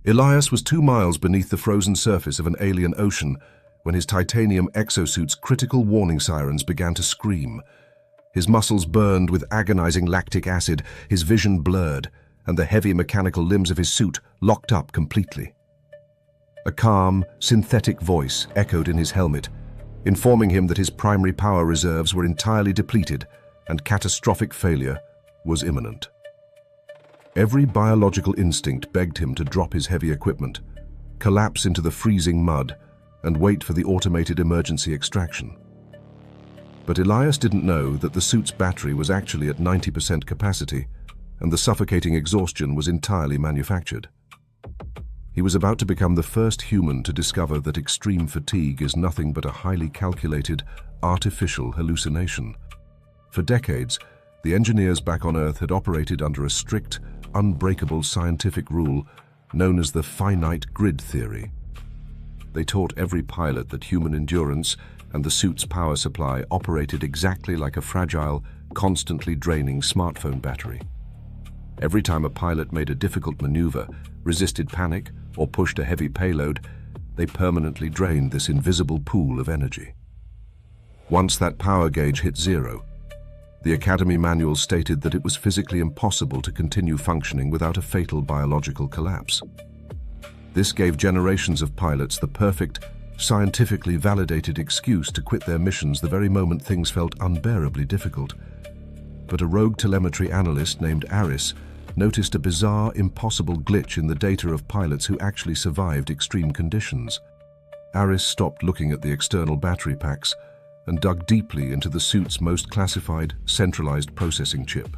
Elias was 2 miles beneath the frozen surface of an alien ocean when his titanium exosuit's critical warning sirens began to scream. His muscles burned with agonizing lactic acid, his vision blurred, and the heavy mechanical limbs of his suit locked up completely. A calm, synthetic voice echoed in his helmet, informing him that his primary power reserves were entirely depleted and catastrophic failure was imminent. Every biological instinct begged him to drop his heavy equipment, collapse into the freezing mud, and wait for the automated emergency extraction. But Elias didn't know that the suit's battery was actually at 90% capacity, and the suffocating exhaustion was entirely manufactured. He was about to become the first human to discover that extreme fatigue is nothing but a highly calculated, artificial hallucination. For decades, the engineers back on Earth had operated under a strict, unbreakable scientific rule known as the finite grid theory. They taught every pilot that human endurance and the suit's power supply operated exactly like a fragile, constantly draining smartphone battery. Every time a pilot made a difficult maneuver, resisted panic, or pushed a heavy payload, they permanently drained this invisible pool of energy. Once that power gauge hit zero, the Academy manual stated that it was physically impossible to continue functioning without a fatal biological collapse. This gave generations of pilots the perfect, scientifically validated excuse to quit their missions the very moment things felt unbearably difficult. But a rogue telemetry analyst named Elias noticed a bizarre, impossible glitch in the data of pilots who actually survived extreme conditions. Elias stopped looking at the external battery packs and dug deeply into the suit's most classified, centralized processing chip.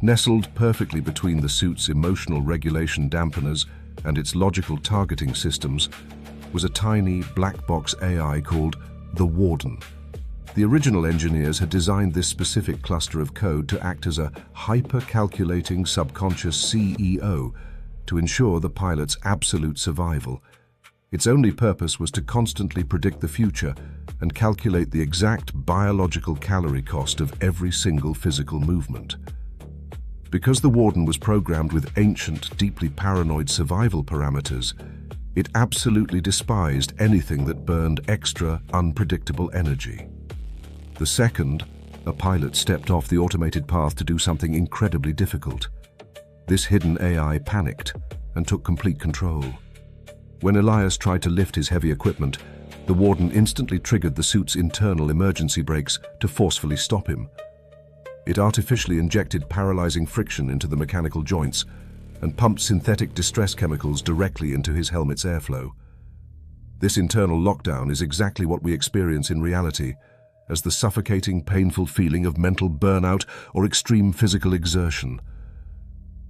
Nestled perfectly between the suit's emotional regulation dampeners and its logical targeting systems was a tiny black box AI called the Warden. The original engineers had designed this specific cluster of code to act as a hyper-calculating subconscious CEO to ensure the pilot's absolute survival. Its only purpose was to constantly predict the future and calculate the exact biological calorie cost of every single physical movement. Because the Warden was programmed with ancient, deeply paranoid survival parameters, it absolutely despised anything that burned extra, unpredictable energy. The second, a pilot stepped off the automated path to do something incredibly difficult. This hidden AI panicked and took complete control. When Elias tried to lift his heavy equipment, the Warden instantly triggered the suit's internal emergency brakes to forcefully stop him. It artificially injected paralyzing friction into the mechanical joints and pumped synthetic distress chemicals directly into his helmet's airflow. This internal lockdown is exactly what we experience in reality as the suffocating, painful feeling of mental burnout or extreme physical exertion.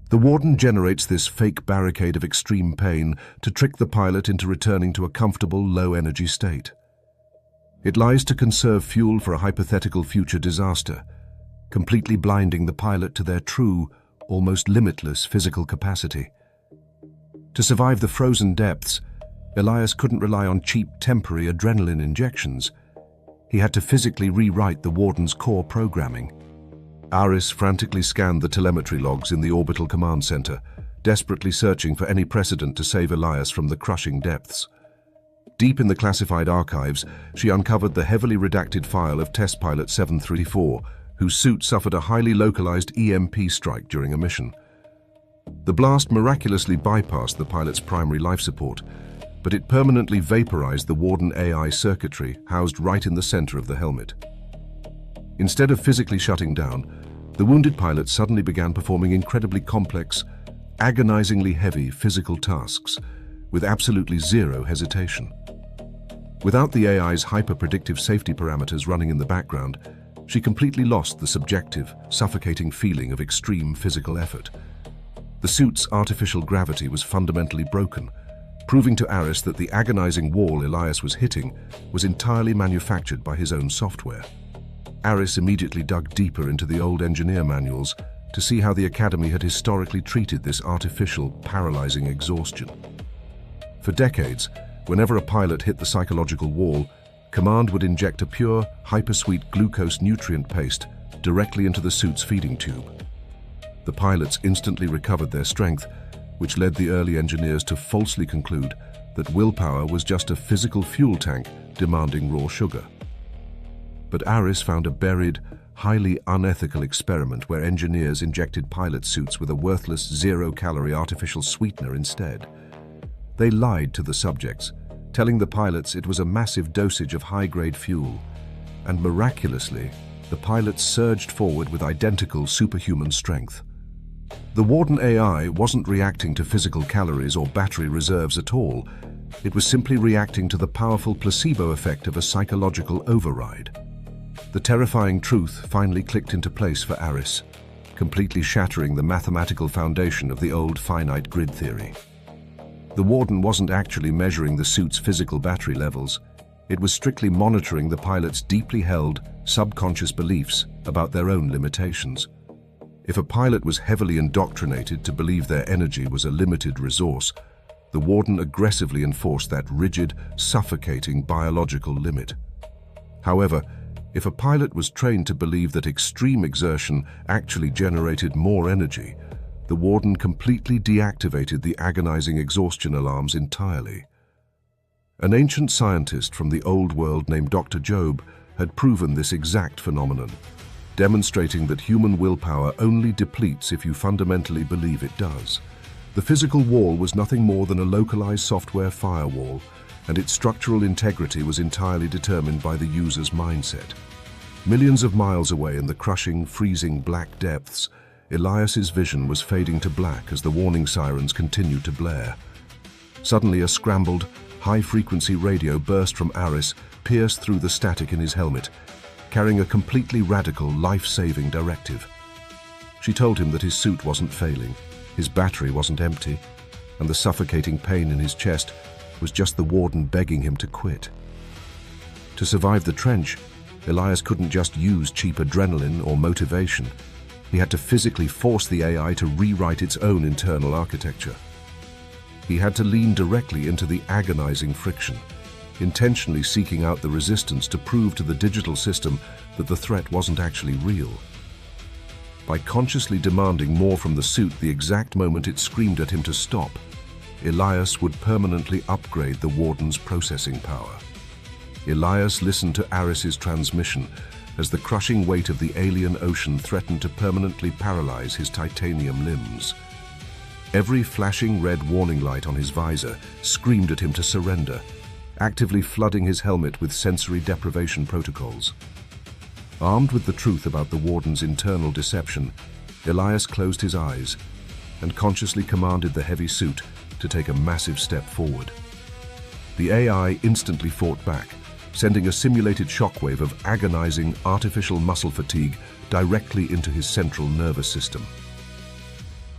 The Warden generates this fake barricade of extreme pain to trick the pilot into returning to a comfortable, low-energy state. It lies to conserve fuel for a hypothetical future disaster, completely blinding the pilot to their true, almost limitless physical capacity. To survive the frozen depths, Elias couldn't rely on cheap, temporary adrenaline injections. He had to physically rewrite the Warden's core programming. Elias frantically scanned the telemetry logs in the orbital command center, desperately searching for any precedent to save Elias from the crushing depths. Deep in the classified archives, she uncovered the heavily redacted file of test pilot 734, whose suit suffered a highly localized EMP strike during a mission. The blast miraculously bypassed the pilot's primary life support, but it permanently vaporized the Warden AI circuitry housed right in the center of the helmet. Instead of physically shutting down, the wounded pilot suddenly began performing incredibly complex, agonizingly heavy physical tasks with absolutely zero hesitation. Without the AI's hyper-predictive safety parameters running in the background, she completely lost the subjective, suffocating feeling of extreme physical effort. The suit's artificial gravity was fundamentally broken, proving to Elias that the agonizing wall Elias was hitting was entirely manufactured by his own software. Elias immediately dug deeper into the old engineer manuals to see how the Academy had historically treated this artificial, paralyzing exhaustion. For decades, whenever a pilot hit the psychological wall, Command would inject a pure, hypersweet glucose nutrient paste directly into the suit's feeding tube. The pilots instantly recovered their strength, which led the early engineers to falsely conclude that willpower was just a physical fuel tank demanding raw sugar. But Aris found a buried, highly unethical experiment where engineers injected pilot suits with a worthless zero-calorie artificial sweetener instead. They lied to the subjects, telling the pilots it was a massive dosage of high-grade fuel, and miraculously, the pilots surged forward with identical superhuman strength. The Warden AI wasn't reacting to physical calories or battery reserves at all. It was simply reacting to the powerful placebo effect of a psychological override. The terrifying truth finally clicked into place for Aris, completely shattering the mathematical foundation of the old finite grid theory. The Warden wasn't actually measuring the suit's physical battery levels. It was strictly monitoring the pilot's deeply held, subconscious beliefs about their own limitations. If a pilot was heavily indoctrinated to believe their energy was a limited resource, the Warden aggressively enforced that rigid, suffocating biological limit. However, if a pilot was trained to believe that extreme exertion actually generated more energy, the Warden completely deactivated the agonizing exhaustion alarms entirely. An ancient scientist from the old world named Dr. Job had proven this exact phenomenon, demonstrating that human willpower only depletes if you fundamentally believe it does. The physical wall was nothing more than a localized software firewall, and its structural integrity was entirely determined by the user's mindset. Millions of miles away in the crushing, freezing black depths, Elias's vision was fading to black as the warning sirens continued to blare. Suddenly, a scrambled, high-frequency radio burst from Aris, pierced through the static in his helmet, carrying a completely radical, life-saving directive. She told him that his suit wasn't failing, his battery wasn't empty, and the suffocating pain in his chest was just the Warden begging him to quit. To survive the trench, Elias couldn't just use cheap adrenaline or motivation. He had to physically force the AI to rewrite its own internal architecture. He had to lean directly into the agonizing friction, intentionally seeking out the resistance to prove to the digital system that the threat wasn't actually real. By consciously demanding more from the suit the exact moment it screamed at him to stop, Elias would permanently upgrade the Warden's processing power. Elias listened to Aris's transmission as the crushing weight of the alien ocean threatened to permanently paralyze his titanium limbs. Every flashing red warning light on his visor screamed at him to surrender, actively flooding his helmet with sensory deprivation protocols. Armed with the truth about the Warden's internal deception, Elias closed his eyes and consciously commanded the heavy suit to take a massive step forward. The AI instantly fought back, sending a simulated shockwave of agonizing artificial muscle fatigue directly into his central nervous system.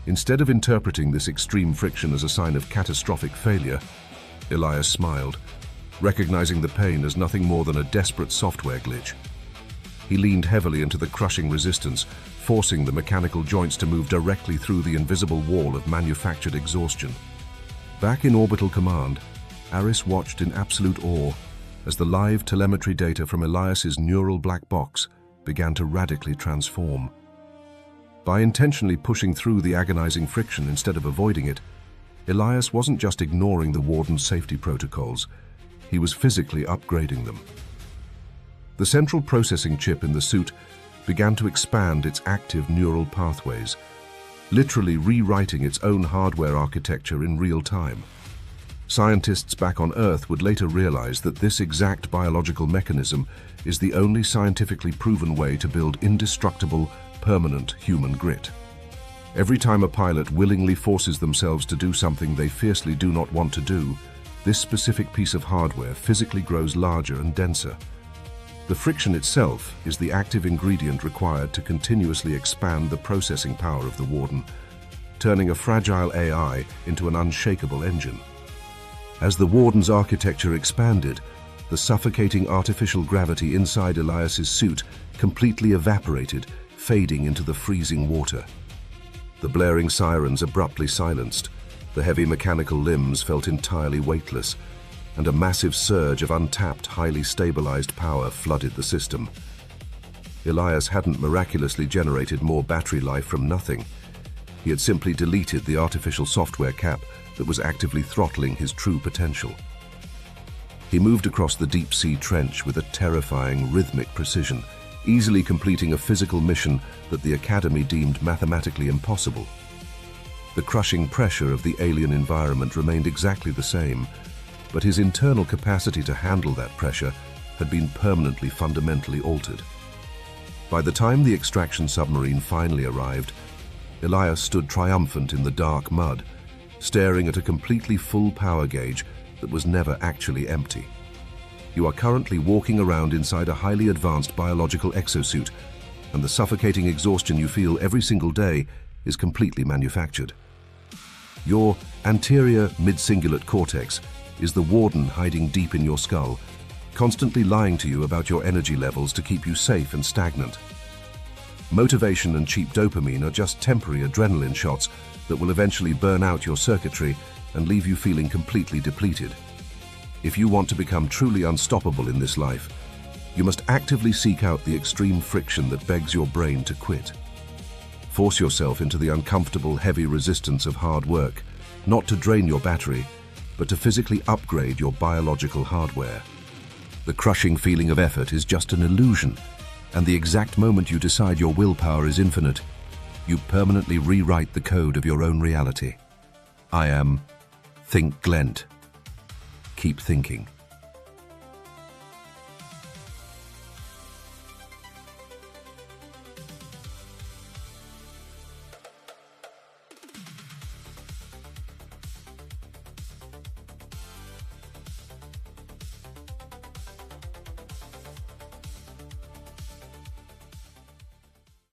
Instead of interpreting this extreme friction as a sign of catastrophic failure, Elias smiled, recognizing the pain as nothing more than a desperate software glitch. He leaned heavily into the crushing resistance, forcing the mechanical joints to move directly through the invisible wall of manufactured exhaustion. Back in orbital command, Aris watched in absolute awe as the live telemetry data from Elias's neural black box began to radically transform. By intentionally pushing through the agonizing friction instead of avoiding it, Elias wasn't just ignoring the Warden's safety protocols, he was physically upgrading them. The central processing chip in the suit began to expand its active neural pathways, literally rewriting its own hardware architecture in real time. Scientists back on Earth would later realize that this exact biological mechanism is the only scientifically proven way to build indestructible, permanent human grit. Every time a pilot willingly forces themselves to do something they fiercely do not want to do, this specific piece of hardware physically grows larger and denser. The friction itself is the active ingredient required to continuously expand the processing power of the Warden, turning a fragile AI into an unshakable engine. As the Warden's architecture expanded, the suffocating artificial gravity inside Elias's suit completely evaporated, fading into the freezing water. The blaring sirens abruptly silenced, the heavy mechanical limbs felt entirely weightless, and a massive surge of untapped, highly stabilized power flooded the system. Elias hadn't miraculously generated more battery life from nothing. He had simply deleted the artificial software cap that was actively throttling his true potential. He moved across the deep-sea trench with a terrifying, rhythmic precision, easily completing a physical mission that the Academy deemed mathematically impossible. The crushing pressure of the alien environment remained exactly the same, but his internal capacity to handle that pressure had been permanently, fundamentally altered. By the time the extraction submarine finally arrived, Elias stood triumphant in the dark mud, staring at a completely full power gauge that was never actually empty. You are currently walking around inside a highly advanced biological exosuit, and the suffocating exhaustion you feel every single day is completely manufactured. Your anterior midcingulate cortex is the Warden hiding deep in your skull, constantly lying to you about your energy levels to keep you safe and stagnant. Motivation and cheap dopamine are just temporary adrenaline shots that will eventually burn out your circuitry and leave you feeling completely depleted. If you want to become truly unstoppable in this life, you must actively seek out the extreme friction that begs your brain to quit. Force yourself into the uncomfortable, heavy resistance of hard work, not to drain your battery, but to physically upgrade your biological hardware. The crushing feeling of effort is just an illusion, and the exact moment you decide your willpower is infinite, you permanently rewrite the code of your own reality. I am Think Glent. Keep thinking.